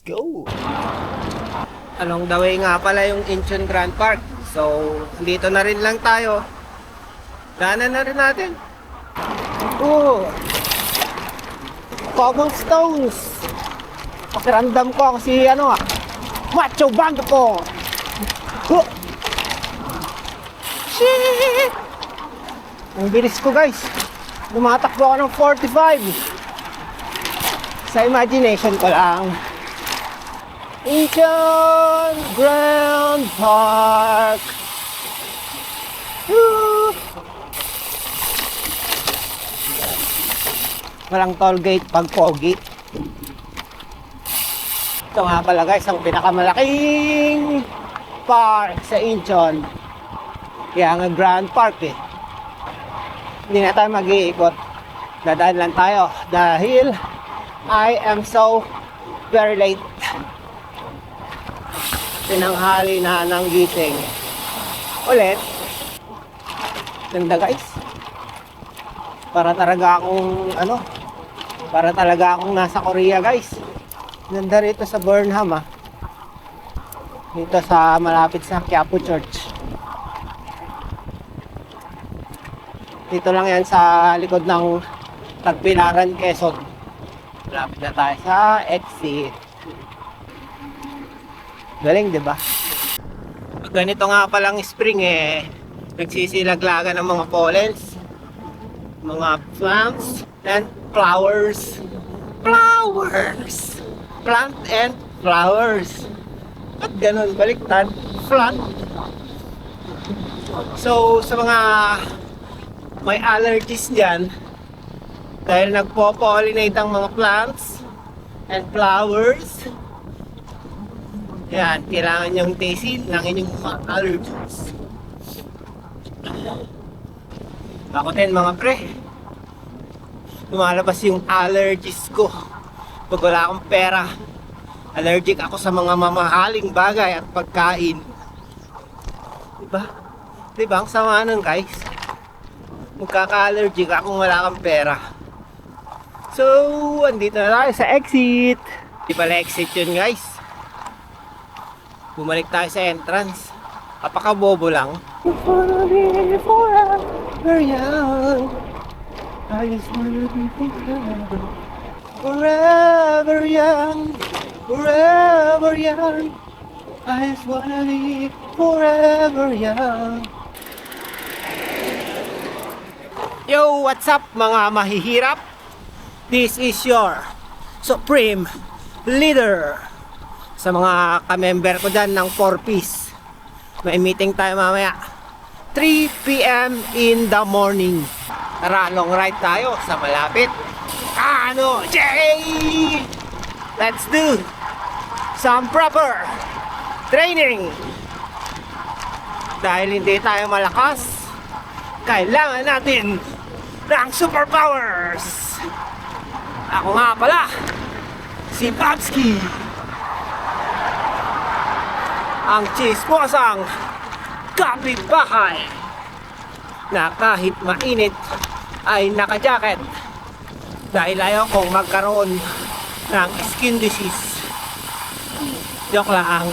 go! Along the way nga pala yung Incheon Grand Park. So, dito na rin lang tayo. Daanan na rin natin. Oh! Cobblestones! Pakiramdam ko kasi Macho Bando ko! Oh! Shit! Ang bilis ko guys. Lumatakbo ako ng 45. Sa imagination ko lang. Incheon Grand Park. Woo! Walang toll gate pag pogi. Ito nga pala guys, ang pinakamalaking park sa Incheon. Kaya nga Grand Park eh. Hindi na tayo mag-iikot. Dadaan lang tayo dahil I am so very late. Tinanghali na ng gising. Ulit. Ganda guys. Para talaga akong nasa Korea guys. Ganda rito sa Burnham Dito sa malapit sa Quiapo Church. Dito lang yan sa likod ng Tagbilaran, Quezon. Malapit na tayo sa exit. Galing, di ba? Ganito nga palang spring nagsisilaglagan ng mga pollens, mga plants and flowers. Flowers! Plant and flowers. At ganun, baliktad, plant. So, sa mga may allergies dyan, dahil nagpo-pollinate ang mga plants and flowers, yan, kailangan nyong tisin ng inyong mga allergies. Ako din mga pre, lumalabas yung allergies ko pag wala akong pera. Allergic ako sa mga mamahaling bagay at pagkain. Diba? Diba ang sama nun guys? Magkaka-allergic akong wala kang pera. So, andito na tayo sa exit. Di pala exit yun guys. Bumalik tayo sa entrance. Apaka-bobo lang. I wanna be forever young. I just wanna be forever young. Forever young. I just wanna be forever young. Yo, what's up mga mahihirap? This is your supreme leader. Sa mga ka-member ko dyan ng 4-piece, may meeting tayo mamaya 3 p.m. in the morning. Tara, long ride tayo sa malapit Kano J! Let's do some proper training. Dahil hindi tayo malakas, kailangan natin ng superpowers. Ako nga pala, si Babski, ang chismosang kapitbahay na kahit mainit ay naka-jacket dahil ayaw kong magkaroon ng skin disease. Joke lang.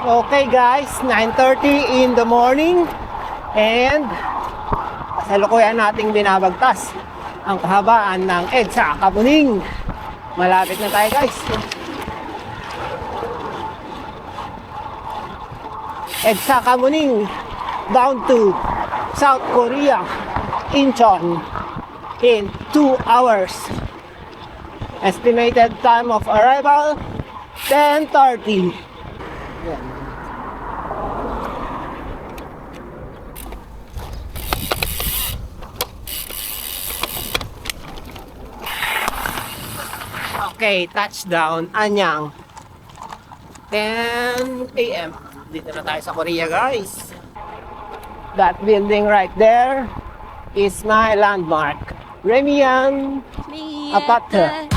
Okay guys, 9:30 in the morning and kasalukuyan nating binabagtas ang kahabaan ng EDSA Kamuning. Malapit na tayo guys. EDSA Kamuning bound to South Korea, Incheon in 2 hours. Estimated time of arrival 10:30. Okay, touchdown Anyang 10 a.m. Dito na tayo sa Korea guys. That building right there is my landmark. Remian Apata.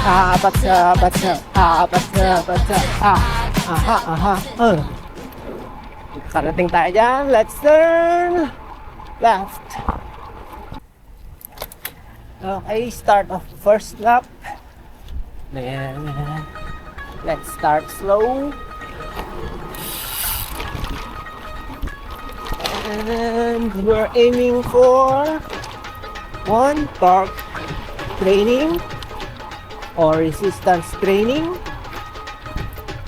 Karating tayo dyan. Let's turn left. Okay, start of first lap. Then, let's start slow. And we're aiming for 1. Torque training or resistance training.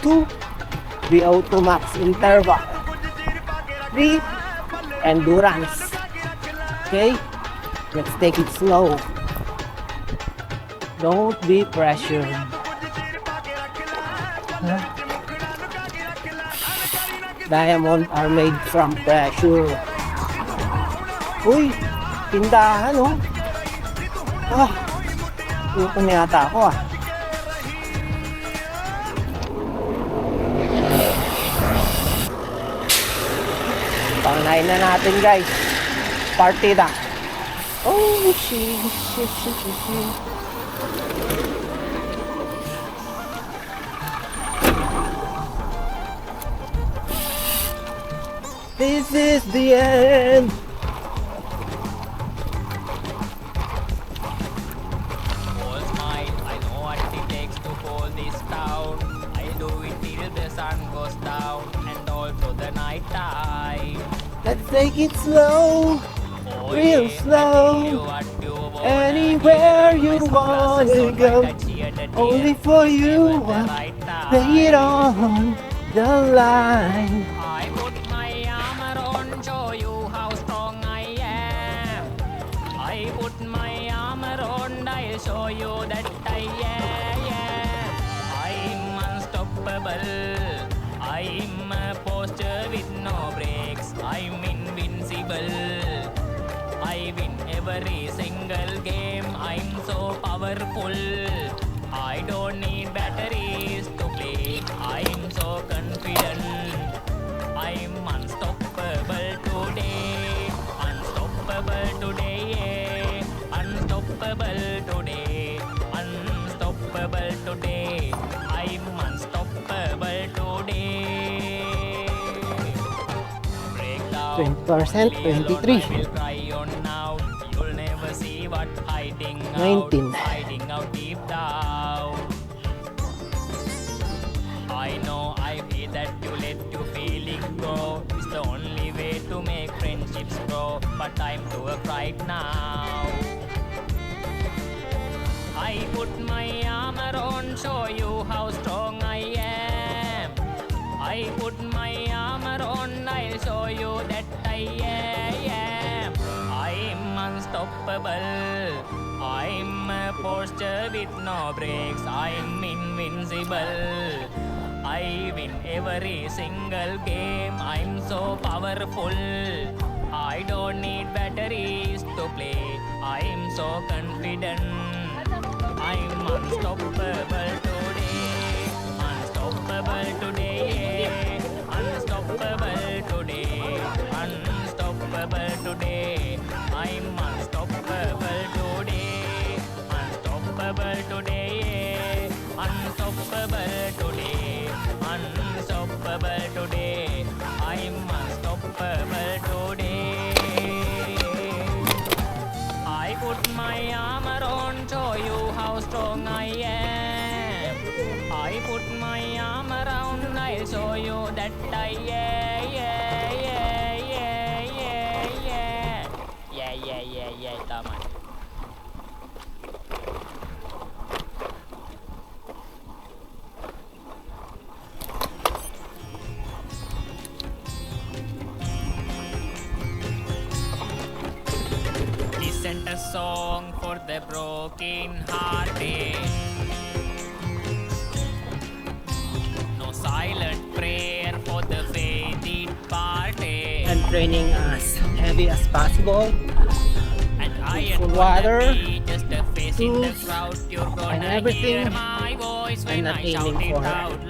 2. VO2 max interval. 3. Endurance. Okay? Let's take it slow. Don't be pressured. Diamond are made from pressure. Uy, tindahan oh. Ito na yata ako ah. Pangnahin na natin guys. Partida. Oh shit. This is the end. All smile, I know what it takes to hold this town. I do it till the sun goes down and also the night time. Let's take it slow. Oh, Real yeah, slow. I tell you what you wanna Anywhere hear. you My wanna sunglasses go. on, but I cheer the Only tears. for you. Never the right time. Lay it on the line. I put my armor on, show you how strong I am. I put my armor on, I'll show you that I am. I'm unstoppable. I'm a poster with no brakes. I'm invincible. I win every single game. I'm so powerful. I don't need batteries to play. I'm so confident. I'm unstoppable today. Unstoppable today. Unstoppable today. Unstoppable today. I'm unstoppable today. Breakdown. 20%, Only alone 23. I will cry on now. You'll never see what hiding 19. out. Hiding out deep down. I know I feel that you let your feeling go. It's the only way to make friendships grow. But time to work right now. I put my armor on, show you how strong I am. I put my armor on, I'll show you that I am. I'm unstoppable. I'm a poster with no brakes. I'm invincible. I win every single game. I'm so powerful. I don't need batteries to play. I'm so confident. I'm unstoppable today. Unstoppable today. Unstoppable today. Unstoppable today. I'm unstoppable today. Unstoppable today. Unstoppable today. Unstoppable today. I'm unstoppable today. I put my armor on, show you how strong I am. I put my armor on, I'll show you that I tama. Listen a song for the broken hearted. No silent prayer for the faith parted. And training as heavy as possible. And I full am water, gonna be just a face in the tools, crowd. You're and gonna everything. hear my voice I'm when not I shout aiming it for out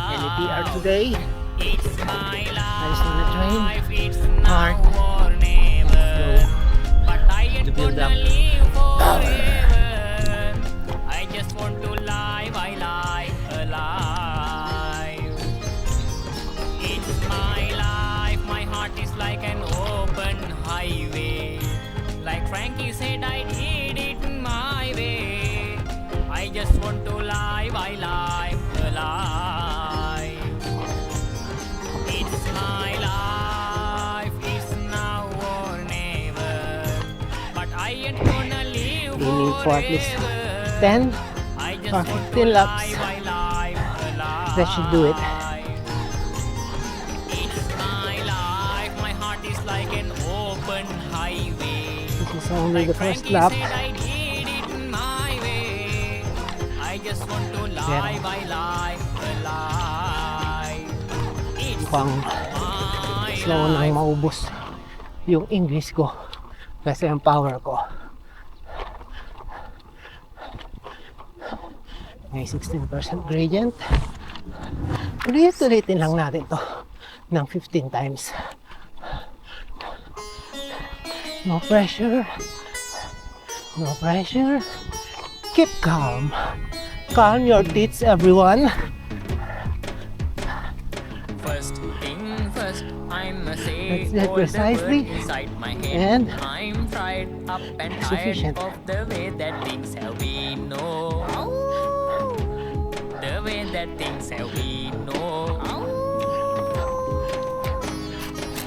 any PR loud. today. It's my just wanna train life, it's hard, now or never. But I ain't to build gonna up live power. forever. I just want to live, I live alive. It's my life, my heart is like an open highway. Like Frankie said, I did it my way. I just want to live, for at least 10 I just or want 15 to laps. live my life alive. That should do it. It's my life, my heart is like an open highway. This is only the Like first Frankie lap. said, I did it my way. I just want to live my life alive. It's Mukhang my slow nang life. maubos yung English ko kasi ang power ko. May 16% gradient. Ulit-ulitin lang natin to ng 15 times. No pressure. No pressure. Keep calm. Calm your tits, everyone. First thing first, I'm a say That's it all the precisely. word inside my head. And I'm fried up and sufficient. tired of the way that things have been. No, the way that things have been. No.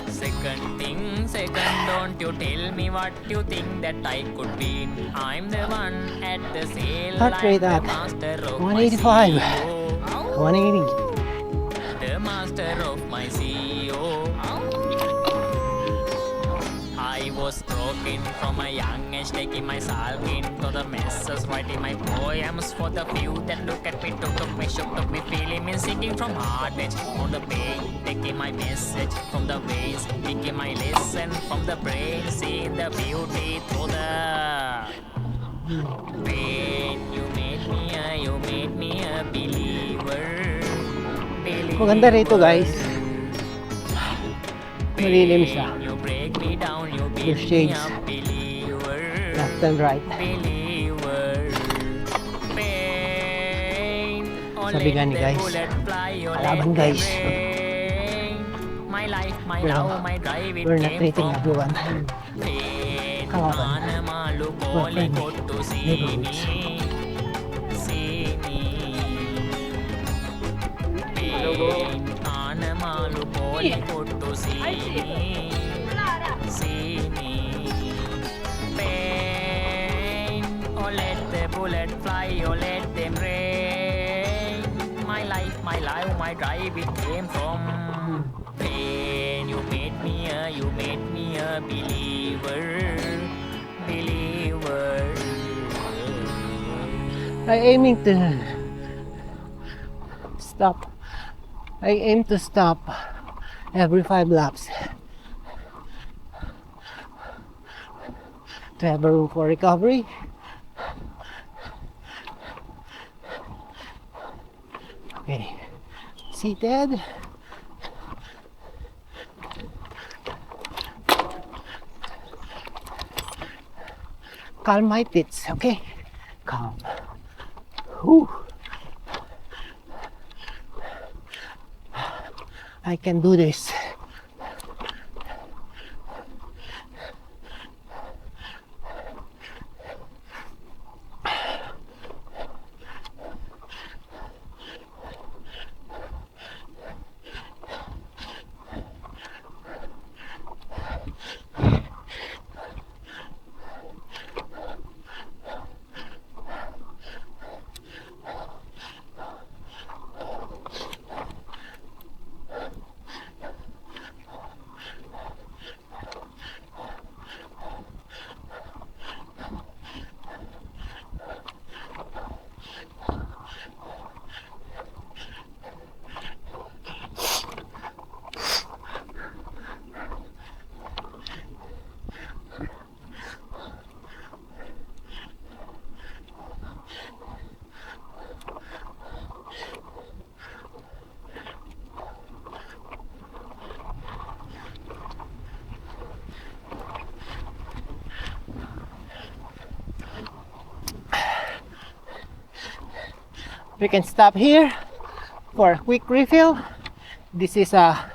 Second thing, second, don't you tell me what you think that I could be. I'm the one at the sail. Heart rate I'm at the master of 185. my CEO. 180. The master of my CEO. I was broken from a young age, taking my sulk into the messes, writing my poems for the few that look at me, took me, shook me, feeling me, singing from heart edge on the pain, taking my message from the veins, taking my lesson from the brain, seeing the beauty through the pain. You made me a believer. Maganda rito, guys. Malilim siya. You break me down, you There's build me shades. up, believer. Left and right. Believer. Pain. Oh, Sabi nga ni let the guys, bullet fly, oh, kalaban, let the guys. rain. My life, my We're love, not- my drive, it We're not came treating from everyone. pain. Kalaban. Anamalu We're poli friendly kottu neighborhoods. sini. Pain. Anamalu poli kottu sini. Pain. Oh, let the bullet fly, oh, let them rain. My life, my drive, it came from pain. You made me a believer. Believer. I aiming to stop. I aim to stop every 5 laps to have a room for recovery. Okay, seated. Calm my tits, okay? Calm. Whew. I can do this. We can stop here for a quick refill. This is a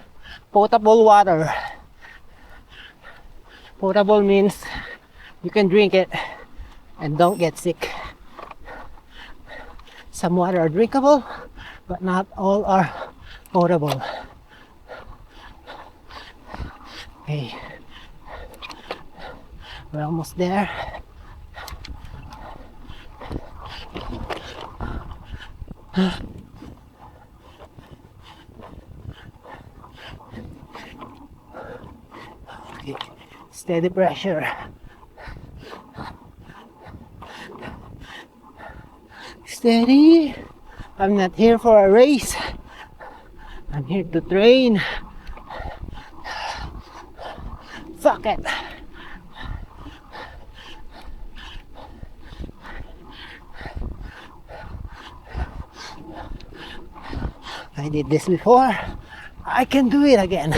potable water. Potable means you can drink it and don't get sick. Some water are drinkable, but not all are potable. Okay, we're almost there. Okay. Steady pressure. Steady. I'm not here for a race. I'm here to train. Fuck it. I did this before. I can do it again.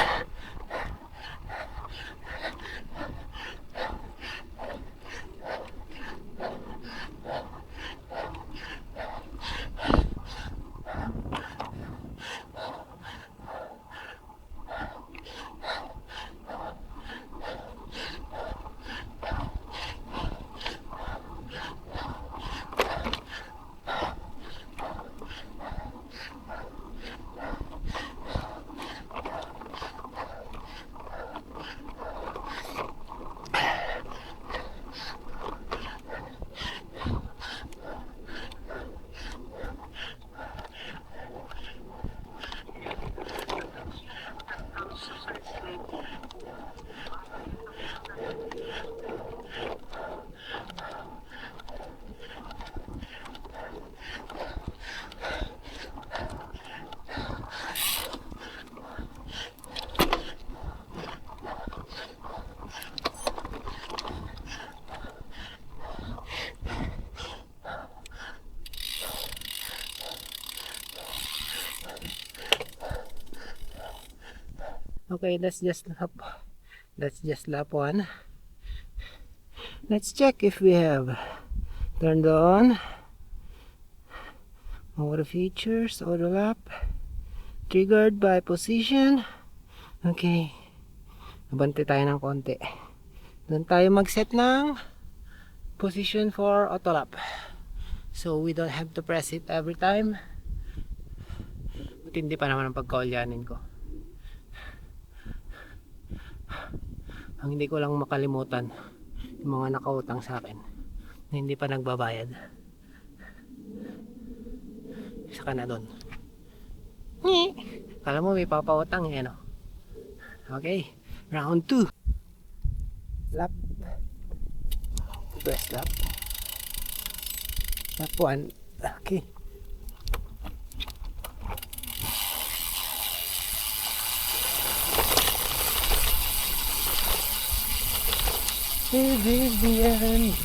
Okay, that's just lap 1. Let's check if we have turned on auto features, auto lap, triggered by position. Okay, abante tayo ng konti. Doon tayo mag-set ng position for auto lap, so we don't have to press it every time. But hindi pa naman ang pagkaulyanin ko. Ang hindi ko lang makalimutan, yung mga nakautang sa akin na hindi pa nagbabayad. Saka na doon. Kala mo may papautang eh, no? Okay, round 2. Lap. Best lap. Lap 1. Okay. This is the end.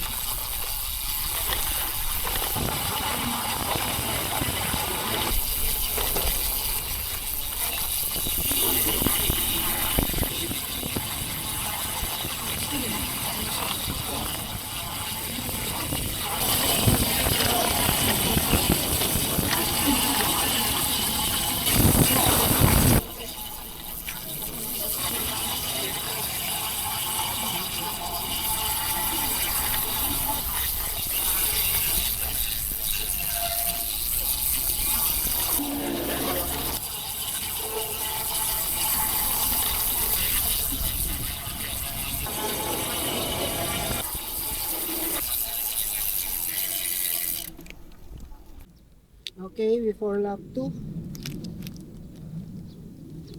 Okay, before lap 2.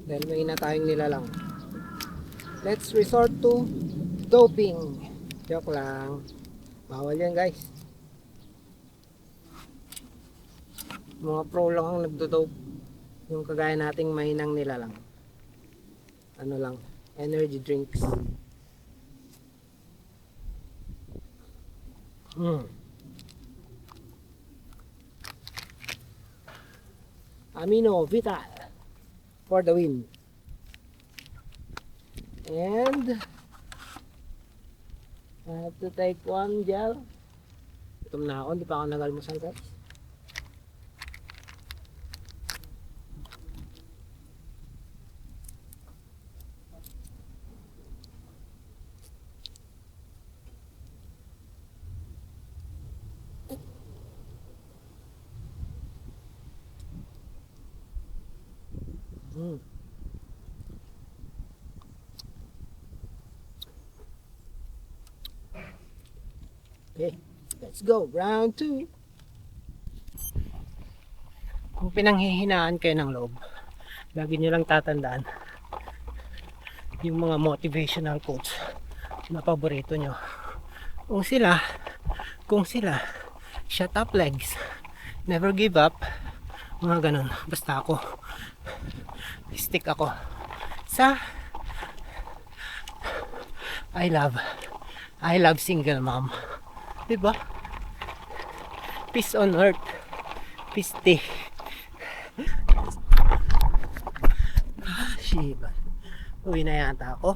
Dahil may na tayong nilalang. Let's resort to doping. Joke lang. Bawal yan, guys. Mga pro lang ang nagdo-dope. Yung kagaya nating mahinang nilalang. Ano lang, energy drinks. Amino Vital for the win. And I have to take one gel. Gutom na ako, hindi pa ako nag-almusal, guys. Okay, let's go. Round 2. pinanghihinaan kayo ng loob, lagi nyo lang tatandaan yung mga motivational quotes na paborito nyo. Kung sila, shut up legs, never give up, mga ganun. Basta ako, stick ako sa I love single mom. Diba? Peace on earth. Peace day. Shiba. Uwi na yata ako.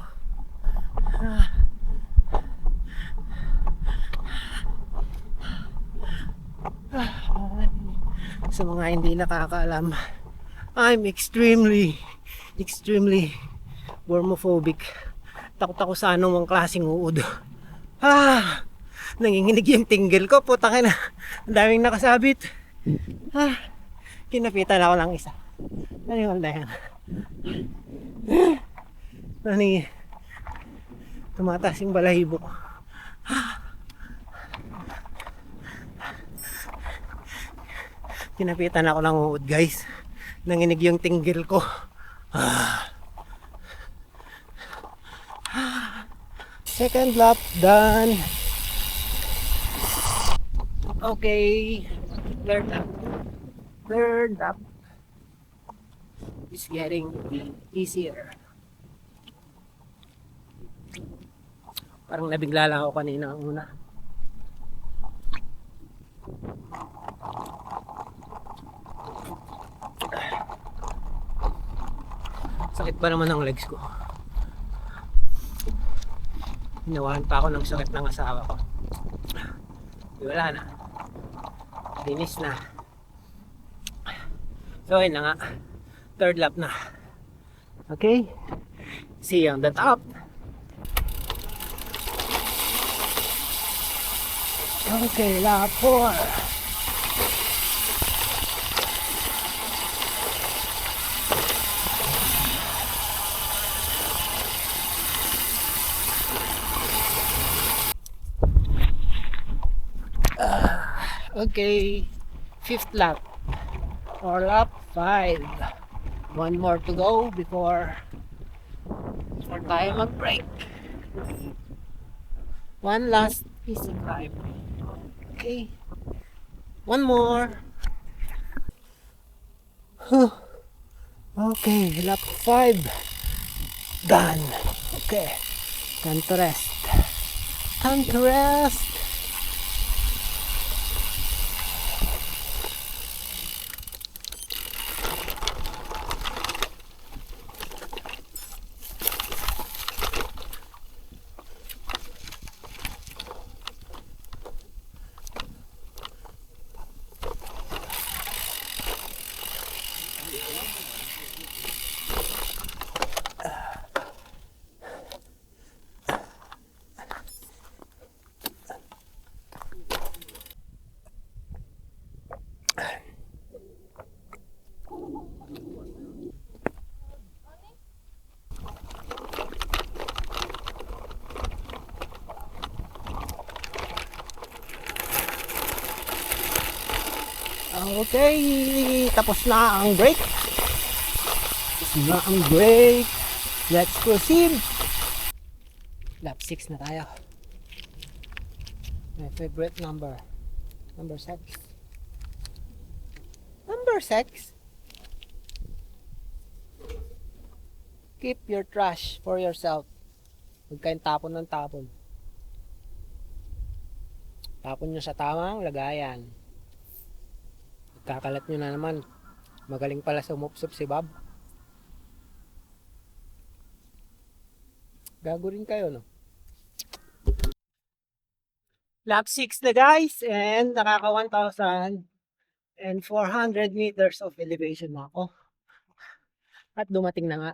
Sa mga hindi nakakaalam, I'm extremely wormophobic. Takot ako sa anong klaseng uod. Nanginginig yung tinggil ko. Putang ina. Ang daming nakasabit. Kinapitan ako ng isa. Ano yung yan? Tumataas yung balahibo ko. Kinapitan ako ng uod, guys. Nanginig yung tinggil ko. Second lap done. Okay, third lap is getting easier. Parang nabigla lang ako kanina ang una. Sakit pa naman ang legs ko. Hinawahan pa ako ng sakit ng asawa ko. Wala na. Linis na. So yun na nga. Third lap na. Okay? See you on the top. Okay, lap 4. Okay, fifth lap or lap 5. One more to go before tayo mag-break. One last easy climb. Okay, one more. Okay, lap 5 done. Okay, time to rest. Time to rest. Okay, tapos na ang break. Let's proceed. Lap 6 na tayo. My favorite number. Number 6. Number 6. Keep your trash for yourself. Huwag kayong tapon ng tapon. Tapon nyo sa tamang lagayan. Kakalat nyo na naman. Magaling pala sa umupsup si Bob. Gago rin kayo, no? Lap 6 na guys. And nakaka 1,400 meters of elevation na ako. At dumating na nga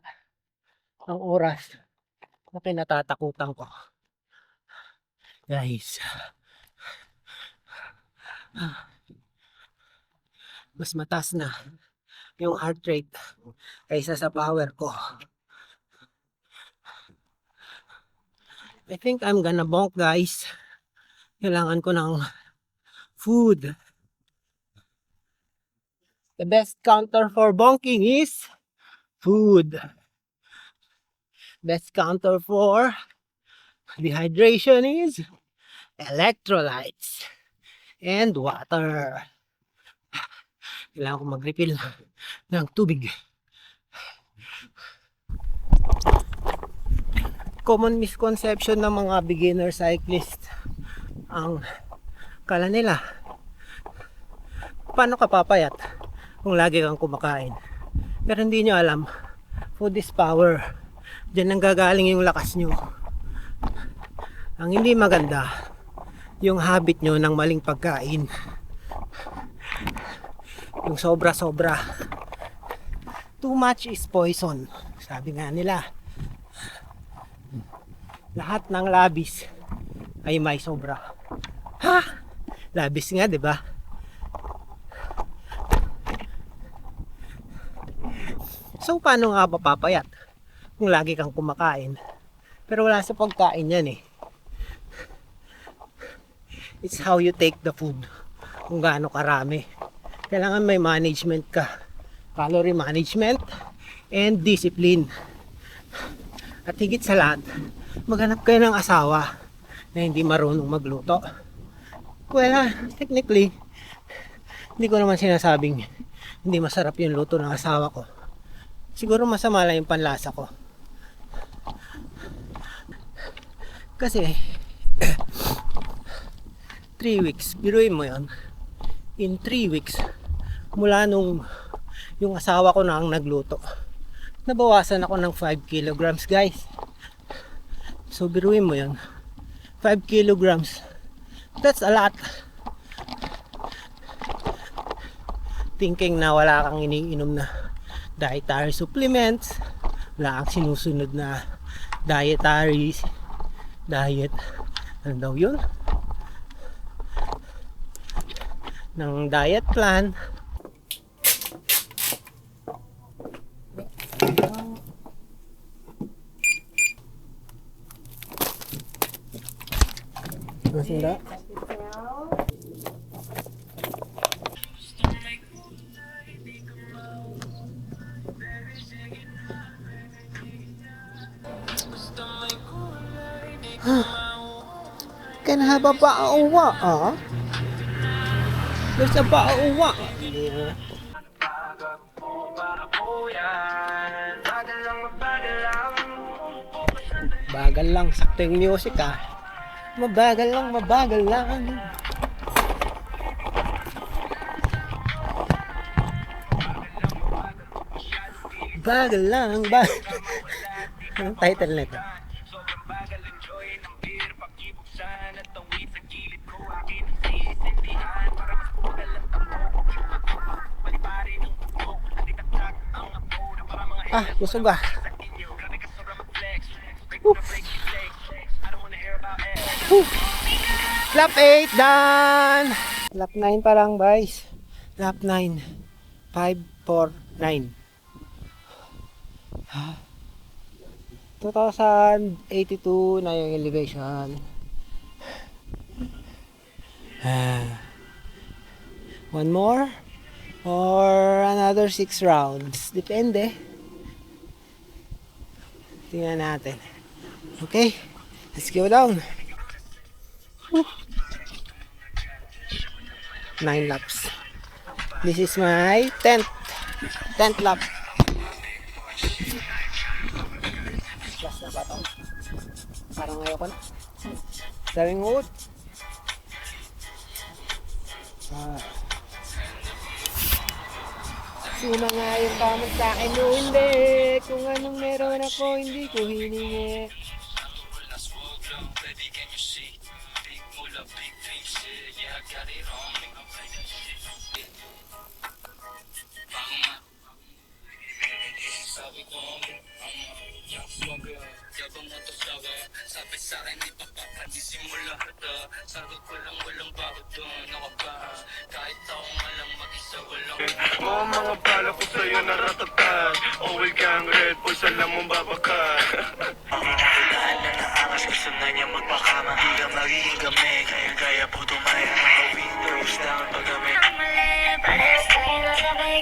ang oras na kinatatakutan ko. Guys. Mas mataas na yung heart rate kaysa sa power ko. I think I'm gonna bonk, guys. Kailangan ko ng food. The best counter for bonking is food. Best counter for dehydration is electrolytes and water. Kailangan ko mag-refill ng tubig. Common misconception ng mga beginner cyclist ang kala nila, paano ka papayat kung lagi kang kumakain? Pero hindi nyo alam, food is power. Diyan nang gagaling yung lakas nyo. Ang hindi maganda, yung habit nyo ng maling pagkain. Yung sobra-sobra. Too much is poison. Sabi nga nila, lahat ng labis ay may sobra. Ha? Labis nga, 'di ba? So paano nga ba papayat kung lagi kang kumakain? Pero wala sa pagkain yan eh. It's how you take the food. Kung gaano karami. Kailangan may management ka. Calorie management and discipline. At higit sa lahat, maghanap kayo ng asawa na hindi marunong magluto. Well, technically, hindi ko naman sinasabing hindi masarap yung luto ng asawa ko. Siguro masama lang yung panlasa ko. Kasi 3 weeks, biruin mo yon. In 3 weeks, mula nung yung asawa ko na ang nagluto, nabawasan ako ng 5 kilograms, guys. So biruin mo yon. 5 kilograms. That's a lot. Thinking na wala kang iniinom na dietary supplements, wala kang sinusunod na diet, ano daw yun? Ng diet plan. Masira. Can have a bauwa, ah? There's a bauwa. Yeah. Bagal lang, sakto yung music ah. Mabagal lang, mabagal lang. Bagal lang, bagal. Anong title nito? Ah, busog ah. Lap 8 done. Lap 9 pa lang, guys. Lap 9. 5, 4, 9. 2,082 na yung elevation. One more or another 6 rounds. Depende. Tingnan natin. Okay, let's go down. 9 laps. This is my 10th lap. Last na ba ito? Parang ayoko na. Daming uot. Sino nga yung tamang sa akin o hindi? Kung anong meron ako, hindi ko hiningi. Oo, mga bala ko sa'yo naratatan. Oil gang red boys, alam mong babakan. Pinakitaan na naangas, gusto na niya magpakama. Di ka magiging kami, kaya po tumaya. Mga windows down pag kami. Parehas tayo na sabay.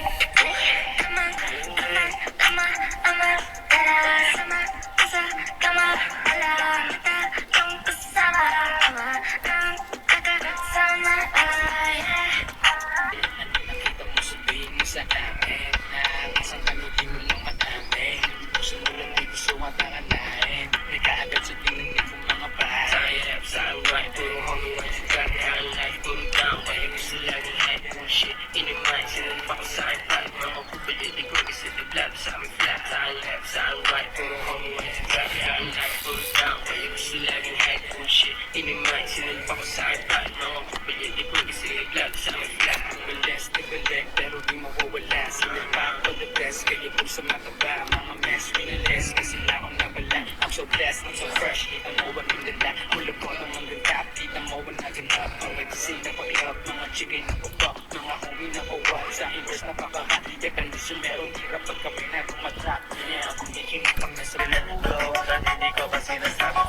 left, sa akin flat, sa akin left, sa akin right. Puro homie wala sa trap, sa akin high, puro down. Kaya gusto laging hide, bullshit. Di may mind, sinalpa ko sa akin bad. Mga kapalya, di ko kasi nag-love, sa akin flat. Nag-balik, pero di mawawala. Sinalpa ko the best, kaya kung sa mataba. Mga mess, winaless, kasi lang akong nabala. I'm so blessed, I'm so fresh, kita mo ba nilala. Mula ko ng mga tap, kita mo ba naganap. Mga gising na pag-up, mga chigay na pag-up. Mga homie na pawag, sa inverse na pakakat. Kaya kandisyon meron hirap pagka pinag-umatrap. Yeah, kung hindi kinapang nasa pinag-go, hindi ko pa sinasabi.